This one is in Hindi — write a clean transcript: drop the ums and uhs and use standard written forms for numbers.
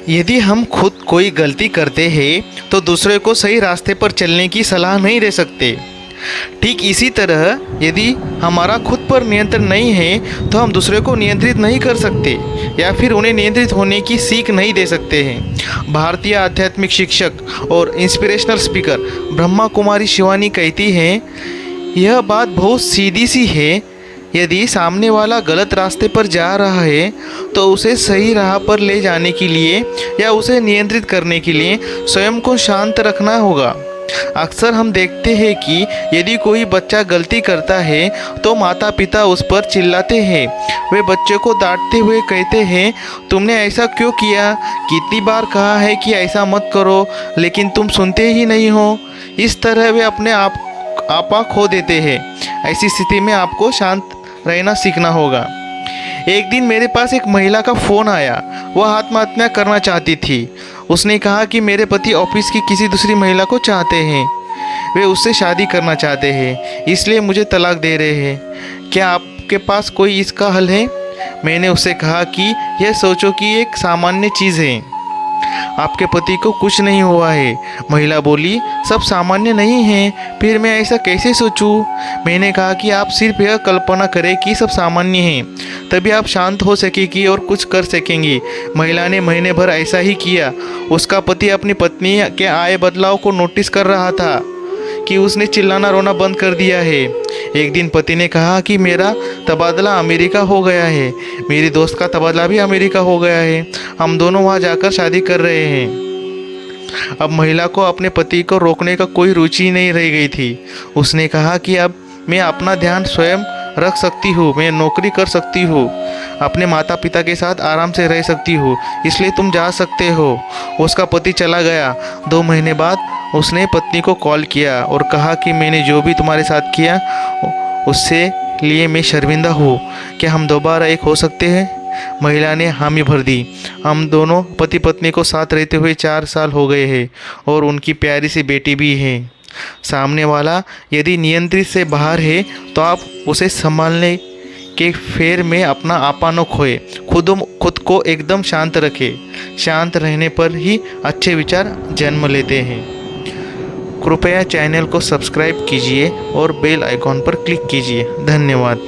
यदि हम खुद कोई गलती करते हैं तो दूसरे को सही रास्ते पर चलने की सलाह नहीं दे सकते। ठीक इसी तरह यदि हमारा खुद पर नियंत्रण नहीं है तो हम दूसरे को नियंत्रित नहीं कर सकते या फिर उन्हें नियंत्रित होने की सीख नहीं दे सकते हैं। भारतीय आध्यात्मिक शिक्षक और इंस्पिरेशनल स्पीकर ब्रह्मा कुमारी शिवानी कहती हैं, यह बात बहुत सीधी सी है। यदि सामने वाला गलत रास्ते पर जा रहा है तो उसे सही राह पर ले जाने के लिए या उसे नियंत्रित करने के लिए स्वयं को शांत रखना होगा। अक्सर हम देखते हैं कि यदि कोई बच्चा गलती करता है तो माता पिता उस पर चिल्लाते हैं। वे बच्चे को डांटते हुए कहते हैं, तुमने ऐसा क्यों किया? कितनी बार कहा है कि ऐसा मत करो, लेकिन तुम सुनते ही नहीं हो। इस तरह वे अपने आपा खो देते हैं। ऐसी स्थिति में आपको शांत रहना सीखना होगा। एक दिन मेरे पास एक महिला का फ़ोन आया। वह आत्महत्या करना चाहती थी। उसने कहा कि मेरे पति ऑफिस की किसी दूसरी महिला को चाहते हैं। वे उससे शादी करना चाहते हैं, इसलिए मुझे तलाक दे रहे हैं। क्या आपके पास कोई इसका हल है? मैंने उससे कहा कि यह सोचो कि एक सामान्य चीज़ है, आपके पति को कुछ नहीं हुआ है। महिला बोली, सब सामान्य नहीं है, फिर मैं ऐसा कैसे सोचूं? मैंने कहा कि आप सिर्फ यह कल्पना करें कि सब सामान्य है, तभी आप शांत हो सकेंगी और कुछ कर सकेंगी। महिला ने महीने भर ऐसा ही किया। उसका पति अपनी पत्नी के आए बदलाव को नोटिस कर रहा था कि उसने चिल्लाना रोना बंद कर दिया है। एक दिन पति ने कहा कि मेरा तबादला अमेरिका हो गया है, मेरी दोस्त का तबादला भी अमेरिका हो गया है, हम दोनों वहाँ जाकर शादी कर रहे हैं। अब महिला को अपने पति को रोकने का कोई रुचि नहीं रह गई थी। उसने कहा कि अब मैं अपना ध्यान स्वयं रख सकती हूँ, मैं नौकरी कर सकती हूँ, अपने माता पिता के साथ आराम से रह सकती हूँ, इसलिए तुम जा सकते हो। उसका पति चला गया। 2 महीने बाद उसने पत्नी को कॉल किया और कहा कि मैंने जो भी तुम्हारे साथ किया उससे लिए मैं शर्मिंदा हूँ। क्या हम दोबारा एक हो सकते हैं? महिला ने हामी भर दी। हम दोनों पति पत्नी को साथ रहते हुए 4 साल हो गए हैं और उनकी प्यारी सी बेटी भी है। सामने वाला यदि नियंत्रित से बाहर है तो आप उसे संभालने के फेर में अपना आपा न खोए। खुद को एकदम शांत रखें। शांत रहने पर ही अच्छे विचार जन्म लेते हैं। कृपया चैनल को सब्सक्राइब कीजिए और बेल आइकॉन पर क्लिक कीजिए। धन्यवाद।